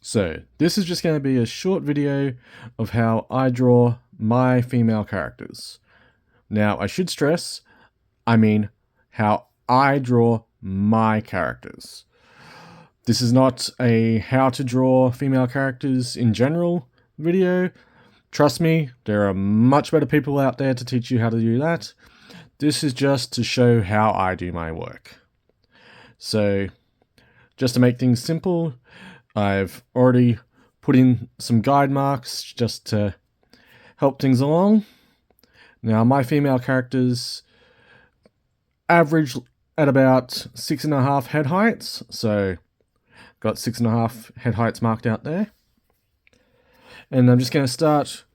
So this is just going to be a short video of how I draw my female characters. Now I should stress, I mean how I draw my characters. This is not a how to draw female characters in general video. Trust me, there are much better people out there to teach you how to do that. This is just to show how I do my work. So, just to make things simple, I've already put in some guide marks just to help things along. Now, my female characters average at about 6.5 head heights, so got 6.5 head heights marked out there. And I'm just going to start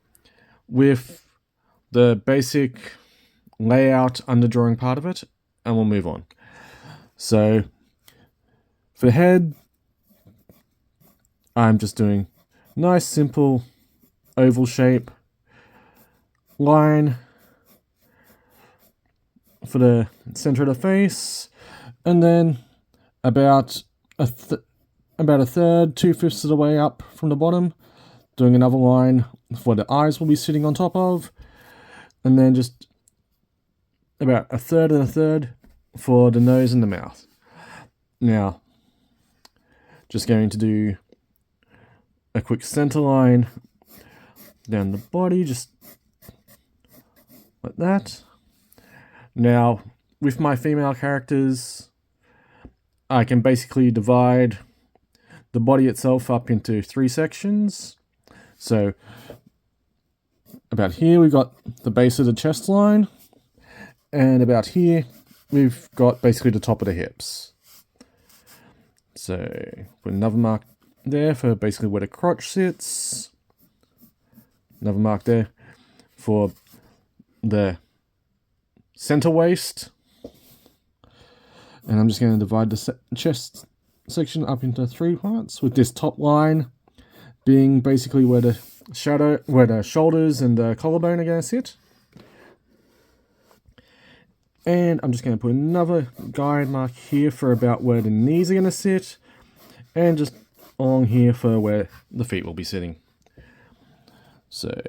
with the basic layout underdrawing part of it, and we'll move on. So, for the head, I'm just doing nice, simple, oval shape line for the center of the face, and then about a third, 2/5 of the way up from the bottom, doing another line for the eyes will be sitting on top of, and then just about a third and a third for the nose and the mouth. Now, just going to do a quick center line down the body, just like that. Now, with my female characters, I can basically divide the body itself up into 3 sections. So, about here we've got the base of the chest line, and about here we've got basically the top of the hips. So, put another mark there for basically where the crotch sits. Another mark there for the center waist. And I'm just going to divide the chest section up into 3 parts, with this top line being basically where the shoulders and the collarbone are going to sit. And I'm just going to put another guide mark here for about where the knees are going to sit, and just along here for where the feet will be sitting. So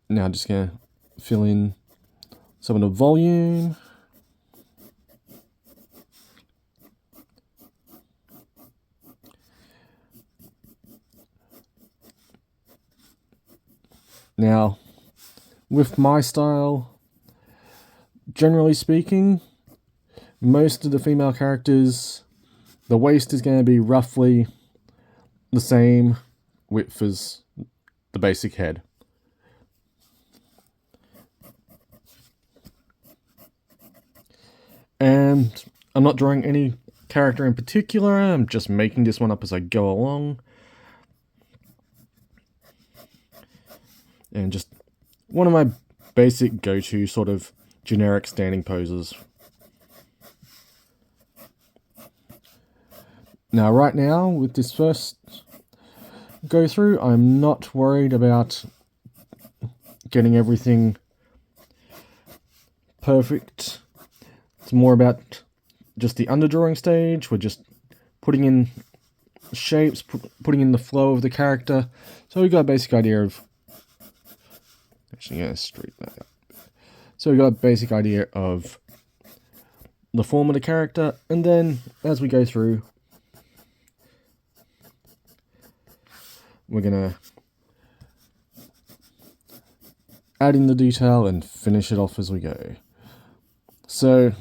now I'm just going to fill in some of the volume. Now, with my style, generally speaking, most of the female characters, the waist is going to be roughly the same width as the basic head. And I'm not drawing any character in particular, I'm just making this one up as I go along. And just one of my basic go-to sort of generic standing poses. Now, right now, with this first go through, I'm not worried about getting everything perfect. It's more about just the underdrawing stage. We're just putting in shapes, putting in the flow of the character. So we've got a basic idea of... Actually, going to straighten that up. So we've got a basic idea of the form of the character, and then as we go through, we're going to add in the detail and finish it off as we go. So,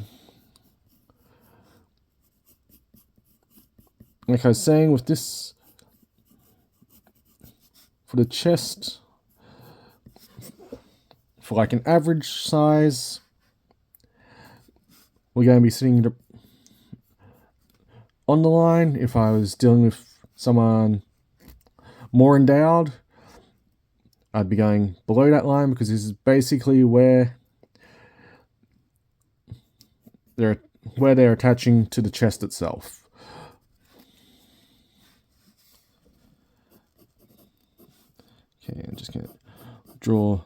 like I was saying, with this, for the chest, for like an average size, we're going to be sitting on the line. If I was dealing with someone more endowed, I'd be going below that line, because this is basically where they're attaching to the chest itself. Okay, I'm just going to draw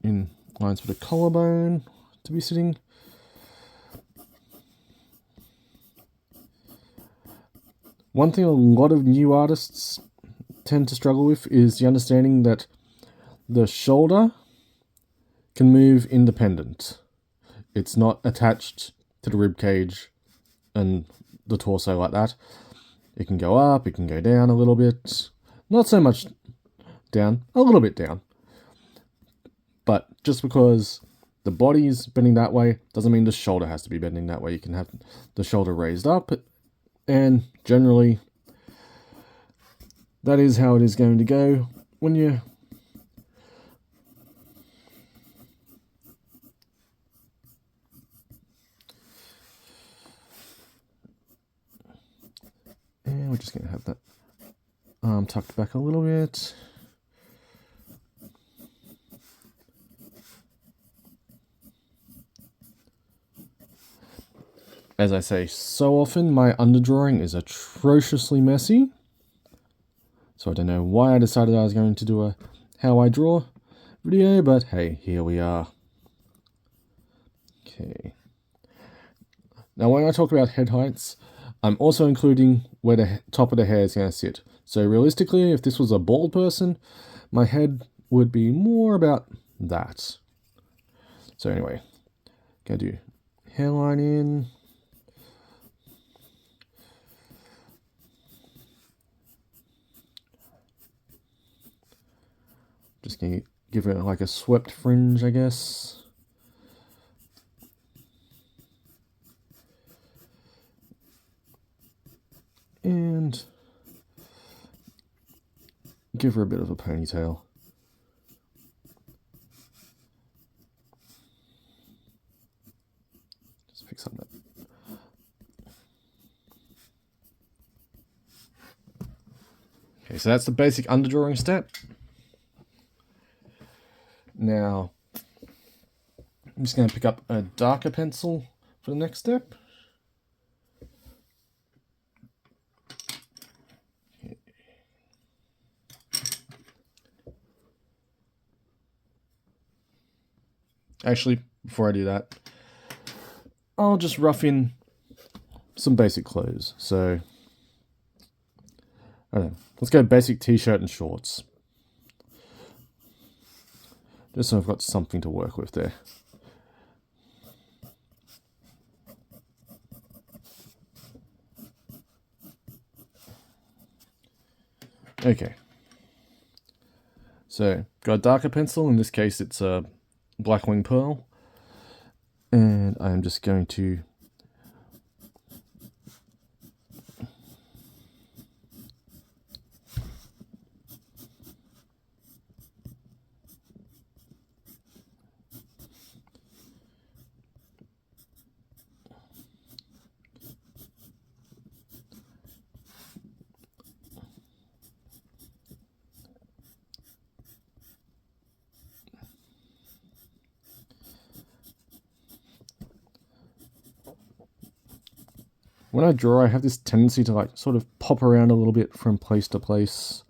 in lines for the collarbone to be sitting. One thing a lot of new artists tend to struggle with is the understanding that the shoulder can move independent. It's not attached to the rib cage and the torso like that. It can go up, it can go down a little bit. Not so much down, a little bit down. But just because the body is bending that way doesn't mean the shoulder has to be bending that way. You can have the shoulder raised up, and generally that is how it is going to go when you and we're just going to have that arm tucked back a little bit. As I say so often, my underdrawing is atrociously messy. So I don't know why I decided I was going to do a how I draw video, but hey, here we are. Okay. Now when I talk about head heights, I'm also including where the top of the hair is going to sit. So realistically, if this was a bald person, my head would be more about that. So anyway, gonna do hairline in. Just gonna give it like a swept fringe, I guess. And give her a bit of a ponytail. Just fix up that. Okay, so that's the basic underdrawing step. Now, I'm just going to pick up a darker pencil for the next step. Actually, before I do that, I'll just rough in some basic clothes. So, I don't know, let's go basic t-shirt and shorts. Just so I've got something to work with there. Okay. So, got a darker pencil. In this case, it's a Blackwing Pearl. And I'm just going to when I draw, I have this tendency to like sort of pop around a little bit from place to place.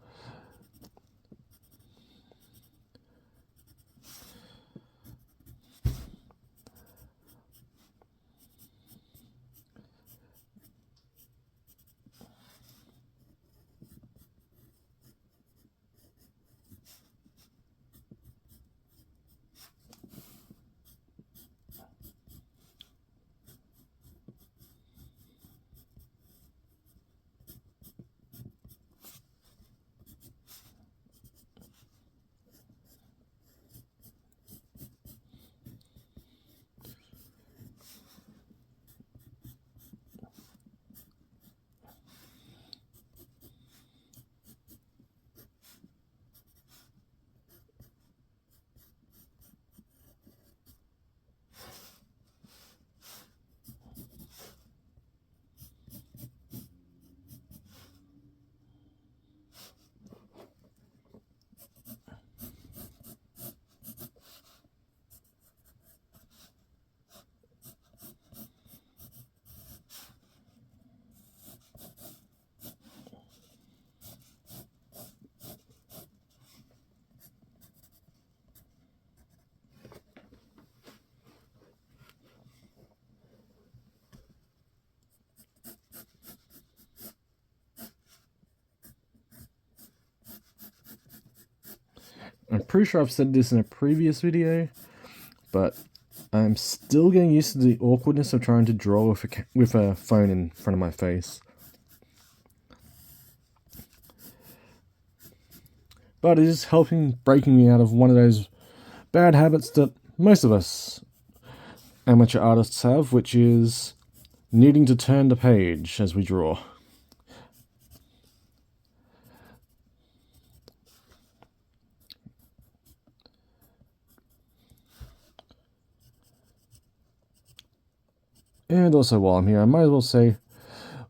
I'm pretty sure I've said this in a previous video, but I'm still getting used to the awkwardness of trying to draw with a phone in front of my face. But it is breaking me out of one of those bad habits that most of us amateur artists have, which is needing to turn the page as we draw. And also, while I'm here, I might as well say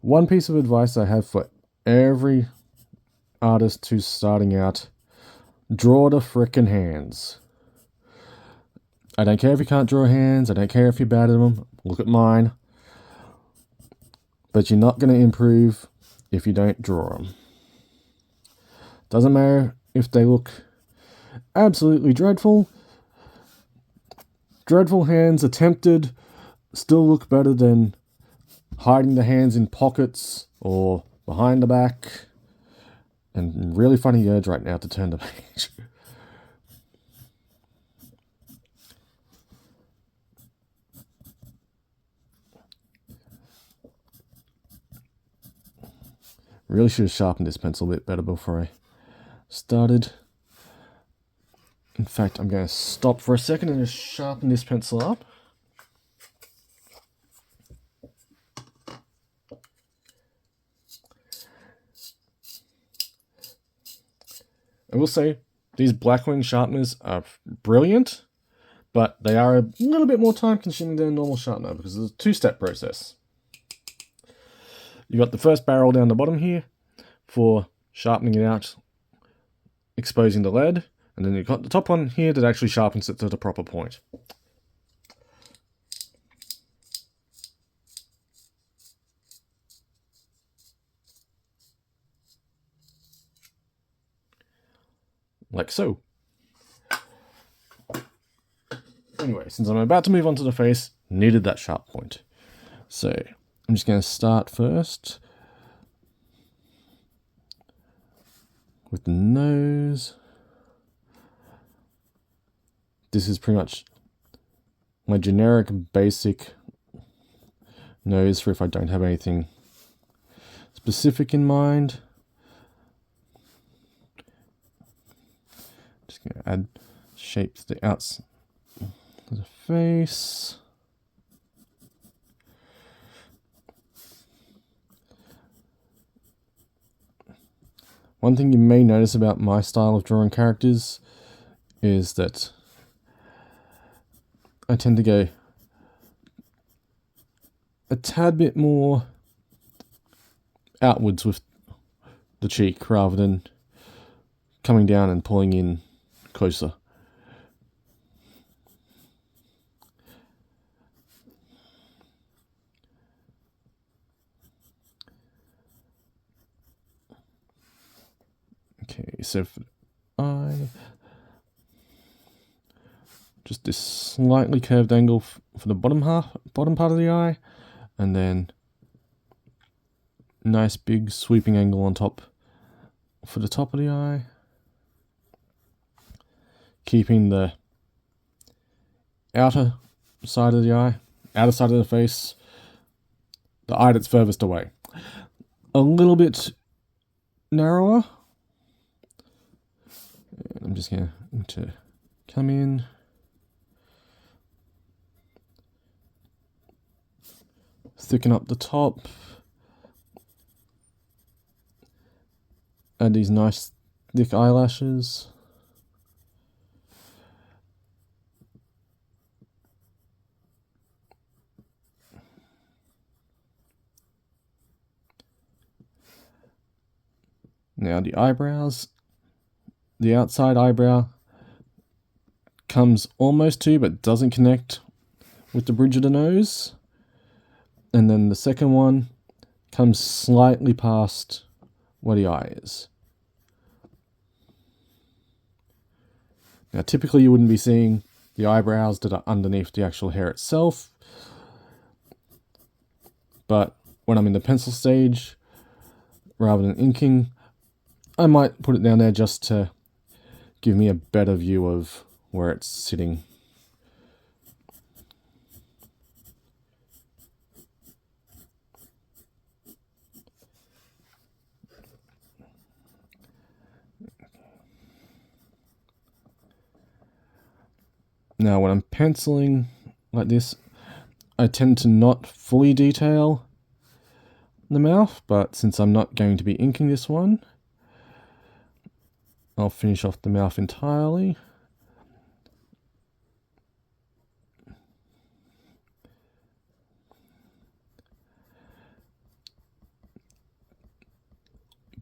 one piece of advice I have for every artist who's starting out: draw the frickin' hands. I don't care if you can't draw hands, I don't care if you're bad at them, look at mine. But you're not going to improve if you don't draw them. Doesn't matter if they look absolutely dreadful. Dreadful hands attempted still look better than hiding the hands in pockets or behind the back. And really funny urge right now to turn the page. Really should have sharpened this pencil a bit better before I started. In fact, I'm going to stop for a second and just sharpen this pencil up. I will say, these Blackwing sharpeners are brilliant, but they are a little bit more time consuming than a normal sharpener because it's a two-step process. You got the first barrel down the bottom here for sharpening it out, exposing the lead, and then you've got the top one here that actually sharpens it to the proper point. Like so. Anyway, since I'm about to move on to the face, needed that sharp point. So I'm just going to start first with the nose. This is pretty much my generic basic nose for if I don't have anything specific in mind. Just going to add shape to the outside of the face. One thing you may notice about my style of drawing characters is that I tend to go a tad bit more outwards with the cheek rather than coming down and pulling in closer. Okay, so for the eye, just this slightly curved angle for the bottom part of the eye, and then nice big sweeping angle on top for the top of the eye, keeping the outer side of the eye, outer side of the face, the eye that's furthest away, a little bit narrower. And I'm just going to come in, thicken up the top, add these nice thick eyelashes. Now the eyebrows. The outside eyebrow comes almost to, but doesn't connect with the bridge of the nose. And then the second one comes slightly past where the eye is. Now, typically you wouldn't be seeing the eyebrows that are underneath the actual hair itself. But when I'm in the pencil stage, rather than inking, I might put it down there just to give me a better view of where it's sitting. Now, when I'm penciling like this, I tend to not fully detail the mouth, but since I'm not going to be inking this one, I'll finish off the mouth entirely.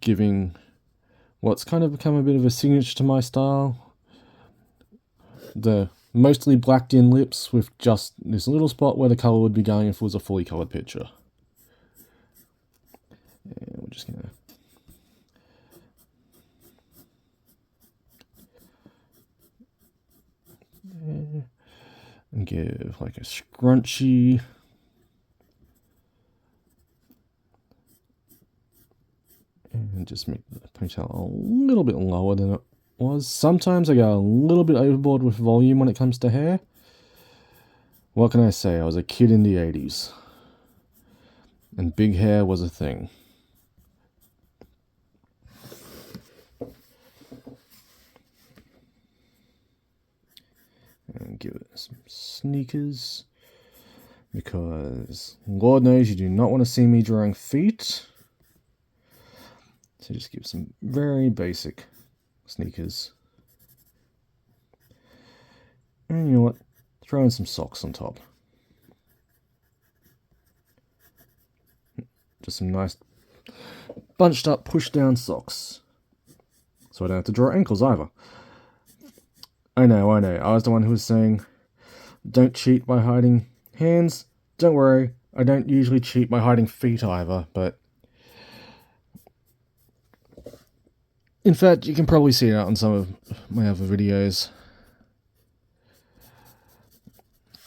Giving what's kind of become a bit of a signature to my style. The mostly blacked in lips with just this little spot where the colour would be going if it was a fully coloured picture. And we're just gonna and give like a scrunchy. And just make the ponytail a little bit lower than it was. Sometimes I go a little bit overboard with volume when it comes to hair. What can I say? I was a kid in the 80s. And big hair was a thing. And give it some sneakers. Because Lord knows you do not want to see me drawing feet. So just give some very basic sneakers. And you know what? Throw in some socks on top. Just some nice bunched up, pushed down socks. So I don't have to draw ankles either. I know. I was the one who was saying, don't cheat by hiding hands. Don't worry, I don't usually cheat by hiding feet either, but in fact, you can probably see it out on some of my other videos.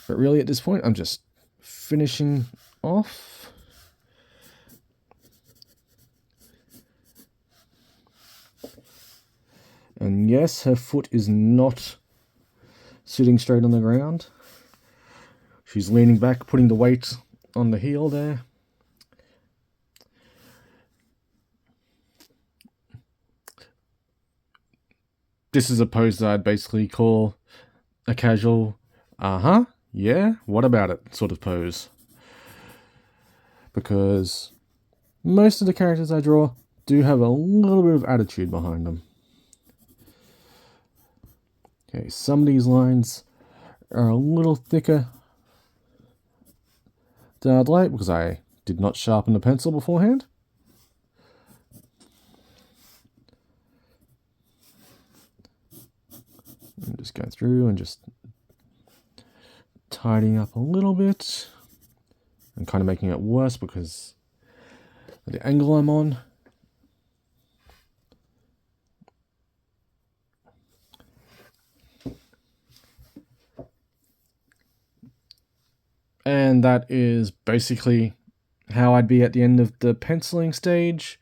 But really, at this point, I'm just finishing off. And yes, her foot is not sitting straight on the ground. She's leaning back, putting the weight on the heel there. This is a pose that I'd basically call a casual, yeah, what about it sort of pose. Because most of the characters I draw do have a little bit of attitude behind them. Okay, some of these lines are a little thicker than I'd like because I did not sharpen the pencil beforehand. And just go through and just tidying up a little bit and kind of making it worse because of the angle I'm on. And that is basically how I'd be at the end of the penciling stage.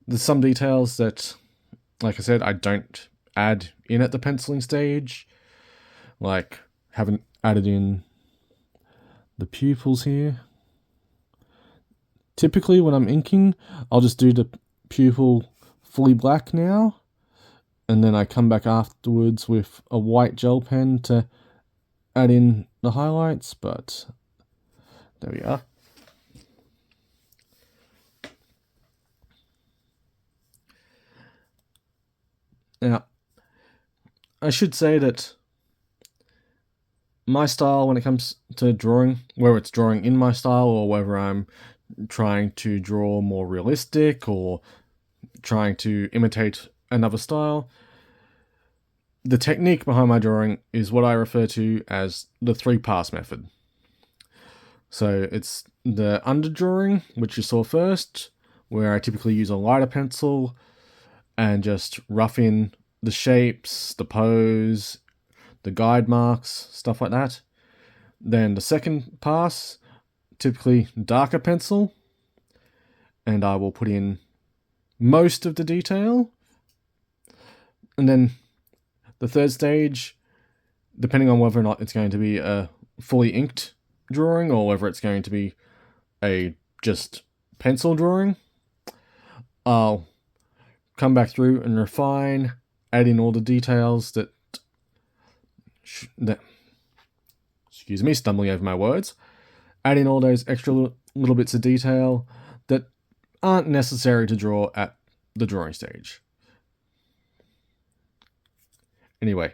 There's some details that, like I said, I don't add in at the penciling stage. Like, haven't added in the pupils here. Typically, when I'm inking, I'll just do the pupil fully black now. And then I come back afterwards with a white gel pen to add in the highlights, but there we are. Now, I should say that my style when it comes to drawing, whether it's drawing in my style or whether I'm trying to draw more realistic or trying to imitate another style, the technique behind my drawing is what I refer to as the 3-pass method. So it's the underdrawing, which you saw first, where I typically use a lighter pencil and just rough in the shapes, the pose, the guide marks, stuff like that. Then the second pass, typically darker pencil, and I will put in most of the detail. And then The third stage, depending on whether or not it's going to be a fully inked drawing or whether it's going to be a just pencil drawing, I'll come back through and refine, add in all the details that excuse me, stumbling over my words, add in all those extra little bits of detail that aren't necessary to draw at the drawing stage. Anyway,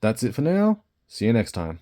that's it for now. See you next time.